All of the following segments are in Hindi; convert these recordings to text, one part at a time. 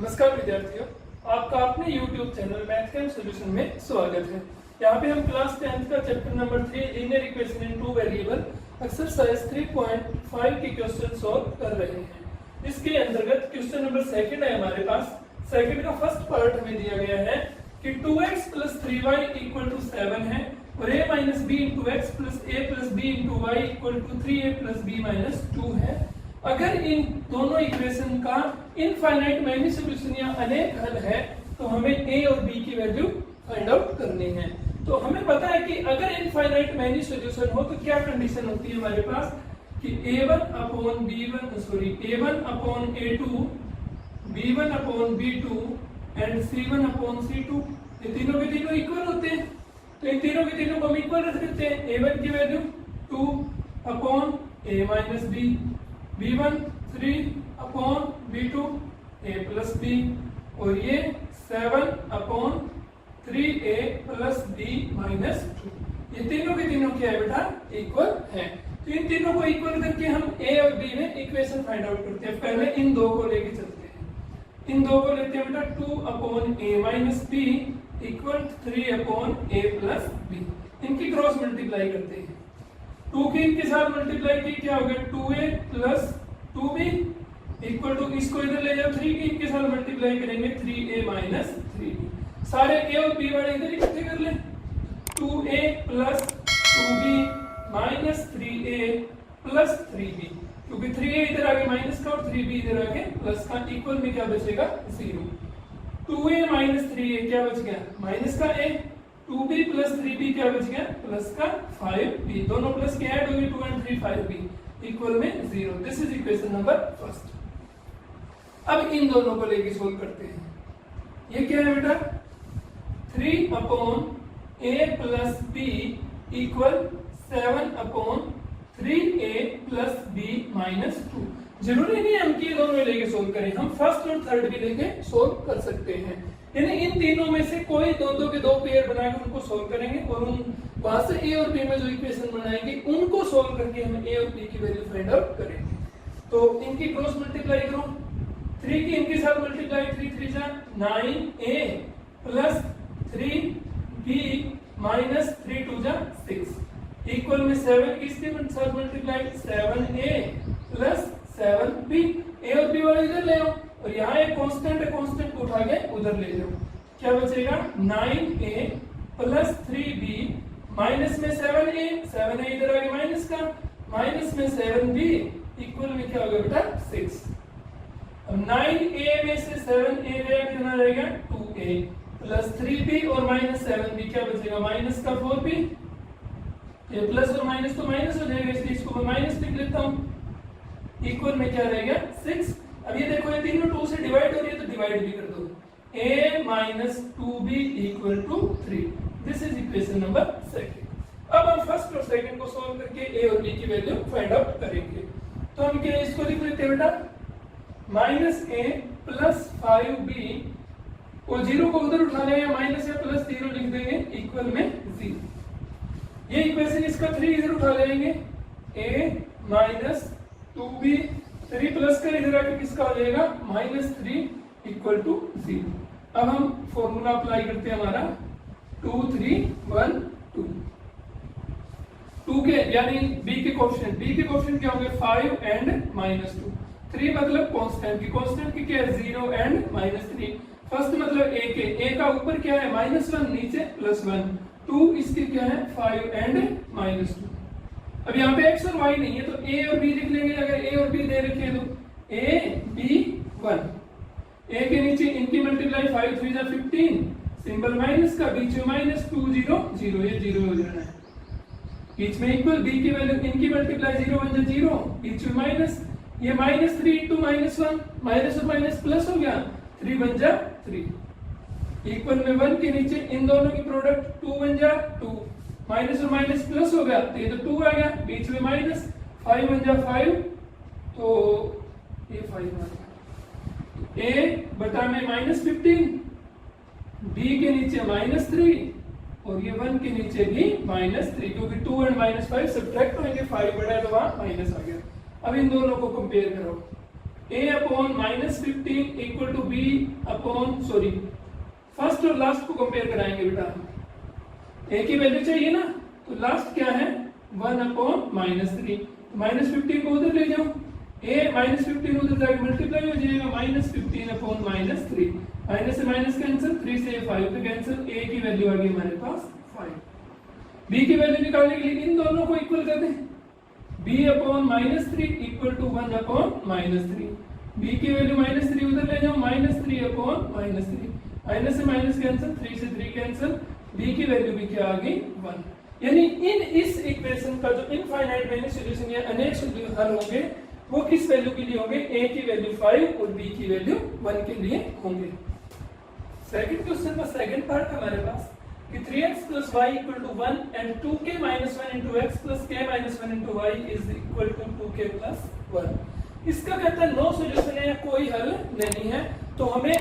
नमस्कार विद्यार्थियों, आपका अपने YouTube channel math cam solution में स्वागत है। यहाँ पे हम क्लास 10th का chapter number 3 linear equation in two variable exercise 3.5 के क्वेश्चन सॉल्व कर रहे हैं। इसके अंतर्गत क्वेश्चन नंबर सेकंड है हमारे पास। सेकंड का फर्स्ट पार्ट हमें दिया गया है कि 2x + 3y = 7 है और a - b × x + a + b × y = 3a + b - 2 है। अगर इन दोनों इक्वेशन का इनफाइनाइट मैनी सॉल्यूशन या अनेक हल है तो हमें a और b की वैल्यू फाइंड आउट करनी है। तो हमें पता है कि अगर इनफाइनाइट मैनी सॉल्यूशन हो तो क्या कंडीशन होती है हमारे पास कि a1/a1 b1/b2 एंड c1/c2 ये तीनों के तीनों इक्वल होते हैं। तो इन तीनों के तीनों को हम इक्वल रख देते हैं। a1 की value 2/a - b, b1 3/b2 a + b और ये 7/3a + b - 2। ये तीनों के तीनों क्या है बेटा? इक्वल है। तो इन तीनों को इक्वल करके हम a और b में इक्वेशन फाइंड आउट करते हैं। पहले इन दो को लेके चलते हैं। इन दो को लेते हैं बेटा 2/a - b = 3/a + b। इनकी क्रॉस मल्टीप्लाई करते हैं। 2 की इनके साथ मल्टीप्लाई की क्या हो गया? 2a + 2b = इसको इधर ले जाओ 3 की इनके साथ मल्टीप्लाई करेंगे 3a - 3b। सारे a और b वाले इधर इकट्ठे कर लें। 2a + 2b - 3a + 3b, क्योंकि 3a इधर आगे माइनस का और 3b इधर आगे प्लस का, इक्वल में क्या बचेगा? 0। 2a - 3a क्या बच गया? माइनस का a। 2b + 3b क्या बच गया? प्लस का 5b। दोनों प्लस के ऐड होंगे 2 and 3 5b इक्वल में 0। This is equation number first. अब इन दोनों को लेके सोल्व करते हैं। ये क्या है बेटा? 3/a + b = 7/3a + b - 2। जरूरी नहीं हम कि दोनों लेके सोल्व करें, हम फर्स्ट और थर्ड भी लेके सोल्व कर सकते हैं। यानी इन तीनों में से कोई दो के दो पेयर बनाकर उनको सोल्व करेंगे और उन वहां से a और b में जो इक्वेशन बनाएंगे उनको सोल्व करके हम a और b की वैल्यू फाइंड आउट करेंगे। तो इनकी क्रॉस मल्टीप्लाई करो। 3 की इनके साथ मल्टीप्लाई 3 3 जा 9a + 3b - 3 2 जा 6 इक्वल में 7 की इसके साथ मल्टीप्लाई 7a + 7b। a और b वाले इधर ले आओ और यहाँ एक कांस्टेंट है, कांस्टेंट को उठा के उधर ले जाओ। क्या बचेगा? 9a + 3b माइनस में 7a इधर आगे माइनस का, माइनस में 7b इक्वल में क्या होगा बेटा? 6। अब 9a में से 7a गया, कितना रहेगा? 2a + 3b और -7b क्या बचेगा? माइनस का 4b। ये प्लस और माइनस तो माइनस हो जाएगा, इसलिए इसको मैं माइनस लिख लेता हूँ। इक्वल में क्या रहेगा? 6। अब ये देखो ये तीनों 2 से डिवाइड हो रही है तो डिवाइड भी कर दो। a - 2b = 3। This is equation number second. अब हम फर्स्ट और सेकंड को सॉल्व करके a और b की वैल्यू फाइंड आउट करेंगे। तो हम क्या इसको लिख लेते हैं बेटा? -a + 5b और 0 को उधर उठा लेंगे, माइनस या प्लस 0 लिख देंगे इक्वल में 0। ये इक्वेशन इसका 3 इधर उठा लेंगे a - 2b 3 प्लस का इधर आके किसका हो जाएगा? -3 = 0। अब हम फॉर्मूला अप्लाई करते हैं हमारा 2 3 1 2। 2 के यानी b के कोएफिशिएंट क्या होंगे? 5 and -2। 3 मतलब कांस्टेंट की क्या है? 0 and -3। फर्स्ट मतलब a का ऊपर क्या है? -1, नीचे +1। 2 इसके क्या है? 5 and -2। अब यहाँ पे x और y नहीं है तो a और b लिख लेंगे। अगर a और b दे रखे हैं तो a b 1। a के नीचे इनकी मल्टीप्लाई 5 3 जा 15, सिंबल माइनस का, बीच में -2 0 0, ये 0 हो जाना है। बीच में इक्वल b की वैल्यू इनकी मल्टीप्लाई 0 1 जा 0, बीच में माइनस, ये -3 × -1, माइनस और माइनस प्लस हो गया, 3 1 जा 3 इक्वल में 1 के नीचे इन दोनों की प्रोडक्ट 2 1 जा 2, माइनस और माइनस प्लस हो गया तो ये तो 2 आ गया, बीच में माइनस, 5 1 जा 5 तो ये 5 आ गया। a बटा में -15, b के नीचे -3 और ये 1 के नीचे भी -3, क्योंकि 2 and -5 सब्ट्रैक्ट होंगे, 5 बड़ा है तो वहां माइनस आ गया। अब इन दोनों को कंपेयर करो। a upon -15 equal to b upon first और लास्ट को कंपेयर कराएंगे बेटा। a की वैल्यू चाहिए ना, तो लास्ट क्या है 1 अपॉन -3, -15 को उधर ले जाओ, a -15 उधर जाके मल्टीप्लाई हो जाएगा -15 अपॉन -3, माइनस से माइनस कैंसिल, 3 से 5 पे कैंसिल, a की वैल्यू आ गई हमारे पास 5। b की वैल्यू निकालने के लिए इन दोनों को इक्वल कर दें, b upon -3 equal to 1 upon -3, b की वैल्यू -3 उधर ले जाओ, -3 अपॉन -3, माइनस से माइनस कैंसिल, 3 से 3 कैंसिल, b की वैल्यू भी क्या आ गई 1। यानी इस इक्वेशन का जो इनफाइनाइट मेनी सॉल्यूशन या अनेक सॉल्यूशन हल होंगे वो किस वैल्यू के लिए होंगे, a की वैल्यू 5 और b की वैल्यू 1 के लिए होंगे। सेकंड क्वेश्चन का सेकंड पार्ट हमारे पास कि 3x plus y equal to 1 and 2k minus 1 into x plus k minus 1 into y is equal to 2k plus 1। इसका कहता है नो सॉल्यूशन है या कोई हल नहीं है, तो हमें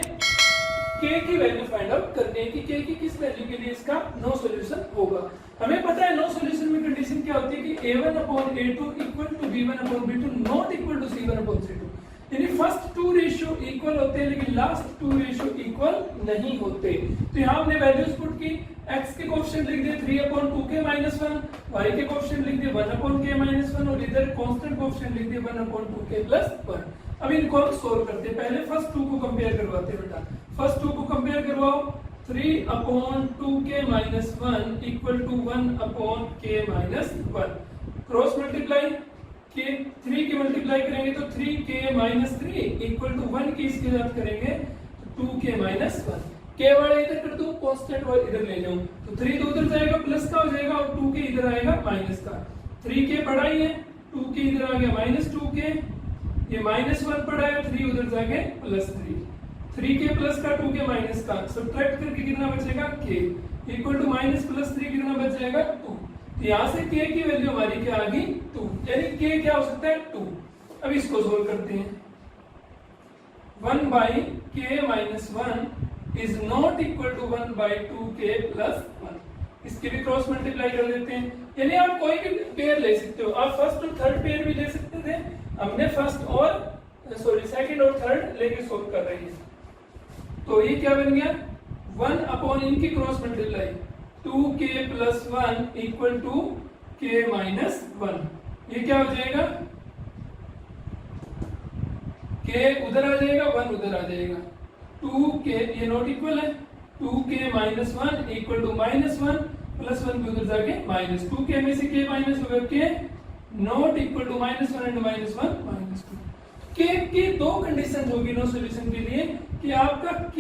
k की वैल्यू फाइंड आउट करनी है कि k की किस वैल्यू के लिए इसका नो सॉल्यूशन होगा। हमें पता है नो सॉल्यूशन में कंडीशन क्या होती है कि a1 upon a2 equal to b1 upon b2 not equal to c1 upon c2, यानी फर्स्ट टू रेशियो इक्वल होते हैं लेकिन लास्ट टू रेशियो इक्वल नहीं होते। तो यहाँ हमने वैल्यूज पुट की, x के कोएफिशिएंट लिख दिए 3 अपॉन 2k माइनस 1, y के कोएफिशिएंट लिख दिए 1 अपॉन k माइनस 1 और इधर कांस्टेंट कोएफिशिएंट लिख दिए 1 अपॉन 2k प्लस 1। अब इनको हम सोल्व करते हैं, पहले फर्स्ट टू को कंपेयर करवाते हैं बेटा। फर्स्ट टू को कंपेयर करवाओ, 3 upon 2k minus 1 equal to 1 upon k minus 1, cross multiply के 3 के मल्टीप्लाई करेंगे तो 3k माइनस 3 इक्वल टू 1 की इसके साथ करेंगे तो 2k माइनस 1, k वाले इधर कर दो, कांस्टेंट वाले इधर ले जाओ, तो 3 तो उधर जाएगा प्लस का हो जाएगा और 2k इधर आएगा माइनस का। 3k पढ़ा ही है, 2k इधर आ गया माइनस 2k, ये माइनस 1 पढ़ा है, 3 उधर जाके प्लस 3, 3k प्लस का 2k माइनस का, सब्ट्रैक्ट करके कितना बचेगा k equal to minus plus 3 कितना बच जाएगा 2। यहाँ से k की वैल्यू हमारी क्या आ गई 2, यानी k क्या हो सकता है 2। अब इसको सोल्व करते हैं, 1 by k minus 1 is not equal to 1 by 2k plus 1। इसके भी क्रॉस मल्टीप्लाई कर देते हैं, यानी आप कोई भी पेयर ले सकते हो, आप फर्स्ट और थर्ड पेयर भी ले सकते थे, हमने फर्स्ट और सेकंड और थर्ड लेके सोल्व कर रहे हैं। तो ये क्या बन गया 1 अपॉन इनकी cross multiply 2k plus 1 equal to k minus 1, ये क्या हो जाएगा k उधर आ जाएगा 1 उधर आ जाएगा, 2k ये नॉट इक्वल है, 2k minus 1 equal to minus 1 plus 1 भी उधर जाके माइनस 2k में से k माइनस होगा k not equal to minus 1 and minus 1 minus 2। k की दो कंडीशन होगी नो सॉल्यूशन के लिए कि आपका k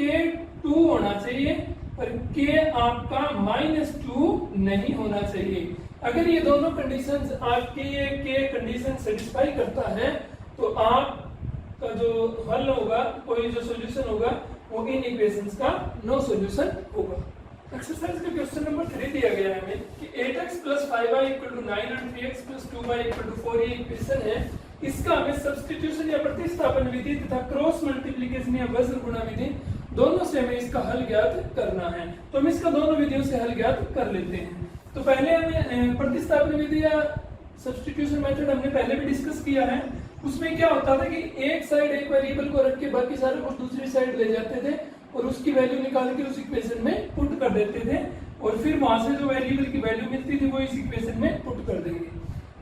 2 होना चाहिए पर k आपका -2 नहीं होना चाहिए। अगर ये दोनों कंडीशंस आपकी ये k कंडीशन सेटिस्फाई करता है तो आपका जो हल होगा, कोई जो सॉल्यूशन होगा वो इन इक्वेशंस का नो सॉल्यूशन होगा। एक्सरसाइज का क्वेश्चन नंबर 3 दिया गया है हमें कि 8x + 5y = 9 और 3x + 2y = 4 ये इक्वेशन है, इसका हमें सब्स्टिट्यूशन या प्रतिस्थापन विधि तथा क्रॉस मल्टीप्लिकेशन या वज्र गुणा विधि दोनों से हमें इसका हल ज्ञात करना है। तो हम इसका दोनों विधियों से हल ज्ञात कर लेते हैं। तो पहले हमें प्रतिस्थापन विधि या सब्स्टिट्यूशन मेथड हमने पहले भी डिस्कस किया है। उसमें क्या होता था कि एक साइड एक वेरिएबल को रख के बाकी सारे को दूसरी साइड ले जाते थे और उसकी वैल्यू निकाल के उस इक्वेशन में पुट कर देते थे और फिर वहां से जो वेरिएबल की वैल्यू मिलती थी वो इस इक्वेशन में पुट कर देंगे।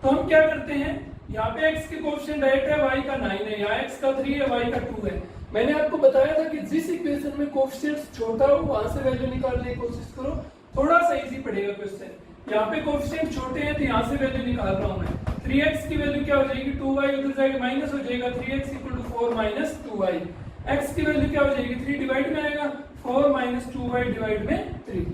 तो हम क्या करते हैं, यहाँ पे x के कोएफिशिएंट 8 है, y का 9 है, यहाँ x का 3 है, y का 2 है। मैंने आपको बताया था कि जिस इक्वेशन में कोएफिशिएंट छोटा हो वहां से वैल्यू निकालने की कोशिश करो, थोड़ा सा इजी पड़ेगा क्वेश्चन। यहाँ पे कोएफिशिएंट छोटे हैं तो यहाँ से वैल्यू निकाल रहा हूँ मैं। 3x की वैल्यू क्या हो जाएगी 2y उधर जाएगा माइनस हो जाएगा 3x = 4 - 2y। x की वैल्यू क्या हो जाएगी 3 डिवाइड में आएगा 4 - 2y डिवाइड में 3।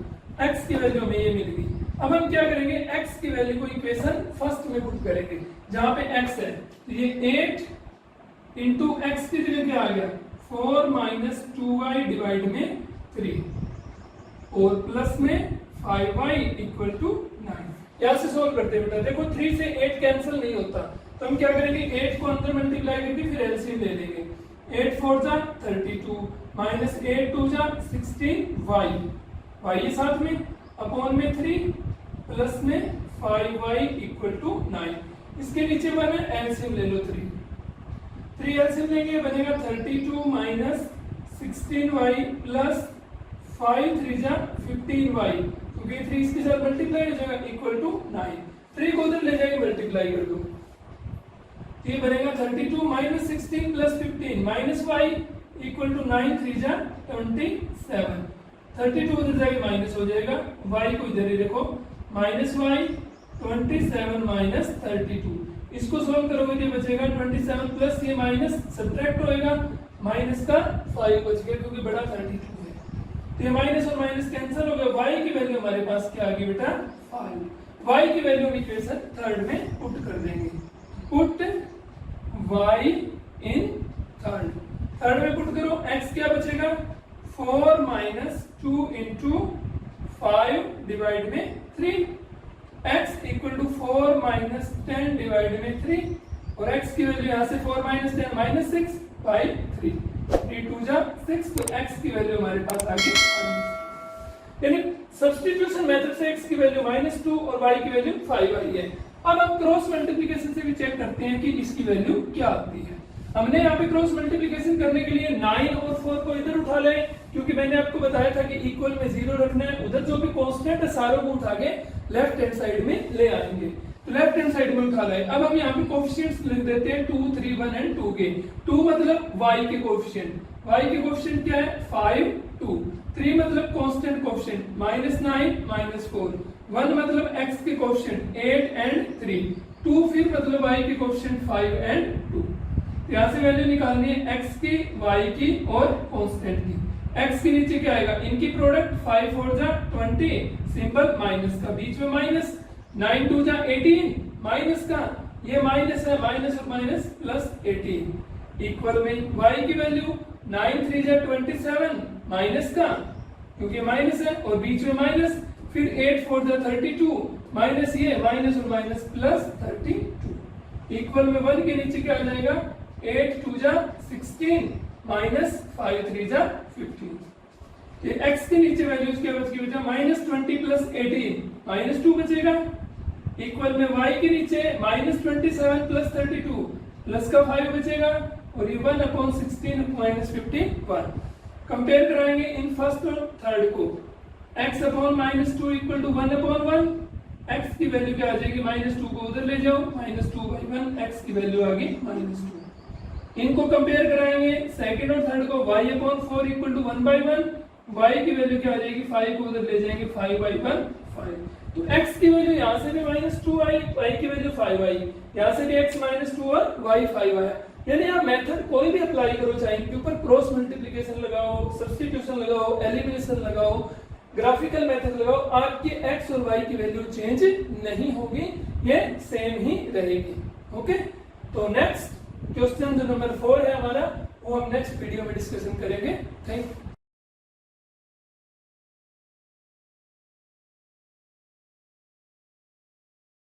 x की वैल्यू हमें ये मिल गई। अब हम क्या करेंगे, x की वैल्यू को इक्वेशन फर्स्ट में पुट करेंगे जहां पे x है, तो ये 8 इंटू x की जगह क्या आ गया 4 - 2y डिवाइड में 3 और प्लस में 5y = 9। यहां से सोल्व करते हैं बेटा। देखो 3 से 8 कैंसिल नहीं होता, तो हम क्या करेंगे 8 को अंदर मल्टीप्लाई करके फिर एलसीएम ले लेंगे। 8 4 जा 32 माइनस 8 2 जा 16y, y ये साथ में अपॉन में 3 प्लस में 5y = 9। इसके नीचे बना एलसीएम ले लो 3, 3 एलसीएम लेंगे, बनेगा 32 माइनस 16y प्लस 5 3 जा 15y, क्योंकि 3 इसके साथ मल्टीप्लाई हो जाएगा इक्वल टू 9। 3 को उधर ले जाके मल्टीप्लाई कर दो, ये बनेगा 32 minus 16 plus 15 minus y equal to 9 3 जा 27। 32 उधर जाके माइनस हो जाएगा, y को इधर ही देखो, माइनस y 27 माइनस 32, इसको सॉल्व करोगे तो बचेगा 27 प्लस ये माइनस सब्ट्रैक्ट होएगा, माइनस का 5 बच गया क्योंकि बड़ा 32 है, तो ये माइनस और माइनस कैंसिल हो गया। y की वैल्यू हमारे पास क्या आ गई बेटा 5। y की वैल्यू इक्वेशन थर्ड में पुट कर देंगे, पुट y इन थर्ड में पुट करो, x क्या बचेगा 4 माइनस 2 इंटू 5 डिवाइड में 3, x equal to 4 minus 10 divide में 3, और x की वैल्यू यहाँ से 4 माइनस 10 माइनस 6 बाई 3, 3 2 जा 6, तो x की वैल्यू हमारे पास आ गई, यानी सब्स्टिट्यूशन मेथड से x की वैल्यू -2 और y की वैल्यू 5 आई है। अब हम क्रॉस मल्टीप्लिकेशन से भी चेक करते हैं कि इसकी वैल्यू क्या आती है। हमने यहाँ पे क्रॉस मल्टीप्लिकेशन करने के लिए 9 और 4 को इधर उठा ले, क्योंकि मैंने आपको बताया था कि इक्वल में 0 रखना है, उधर जो भी कांस्टेंट है सारों को उठा के लेफ्ट हैंड साइड में ले आएंगे, तो लेफ्ट हैंड साइड में उठा लाए। अब हम यहाँ पे कोएफिशिएंट्स लिख देते हैं 2 3 1 एंड 2 के। 2 मतलब y के कोएफिशिएंट, y के कोएफिशिएंट क्या है 5 2, 3 मतलब कांस्टेंट कोएफिशिएंट -9 -4, 1 मतलब x के कोएफिशिएंट 8 एंड 3, 2 फिर मतलब y के कोएफिशिएंट 5 एंड 2। यहाँ से वैल्यू निकालनी है x की, y की और कांस्टेंट की। x के नीचे क्या आएगा, इनकी प्रोडक्ट 5 4 जा 20, सिंपल माइनस का, बीच में माइनस, 9 2 जा 18, माइनस का, ये माइनस है, माइनस और माइनस प्लस 18, इक्वल में y की वैल्यू 9 3 जा 27, माइनस का, क्योंकि माइनस है और बीच में माइनस, फिर 8 4 जा 32, माइनस ये, माइनस और माइनस प्लस 32, इक्वल में 1 के नीचे क्या आ जाएगा 8 2 जा 16 माइनस 5 3 जा 15, ये x के नीचे वैल्यूज क्या बच गई बेटा -20 प्लस 18 -2 बचेगा, इक्वल में y के नीचे -27 प्लस 32 प्लस का 5 बचेगा, और ये 1/16 -51। कंपेयर कराएंगे इन फर्स्ट और थर्ड को, x upon -2 equal to 1/1, x की वैल्यू क्या आ जाएगी -2 को उधर ले जाओ, -2/1, x की वैल्यू आ गई -2। इनको कंपेयर कराएंगे सेकंड और थर्ड को, y upon 4 equal to 1/1, y की वैल्यू क्या आ जाएगी 5 को उधर ले जाएंगे 5/1 5, तो x की वैल्यू यहाँ से भी -2 आई, y की वैल्यू 5 आई, यहाँ से भी x -2 और y 5 आया। यानी आप मेथड कोई भी अप्लाई करो, चाहे इनके ऊपर क्रॉस मल्टीप्लिकेशन लगाओ, सब्स्टिट्यूशन लगाओ, एलिमिनेशन लगाओ, ग्राफिकल मेथड लगाओ, आपकी x और y की वैल्यू चेंज नहीं होगी, ये सेम ही रहेगी। ओके, तो नेक्स्ट क्वेश्चन जो नंबर 4 है हमारा, वो हम नेक्स्ट वीडियो में डिस्कशन करेंगे। Thank you.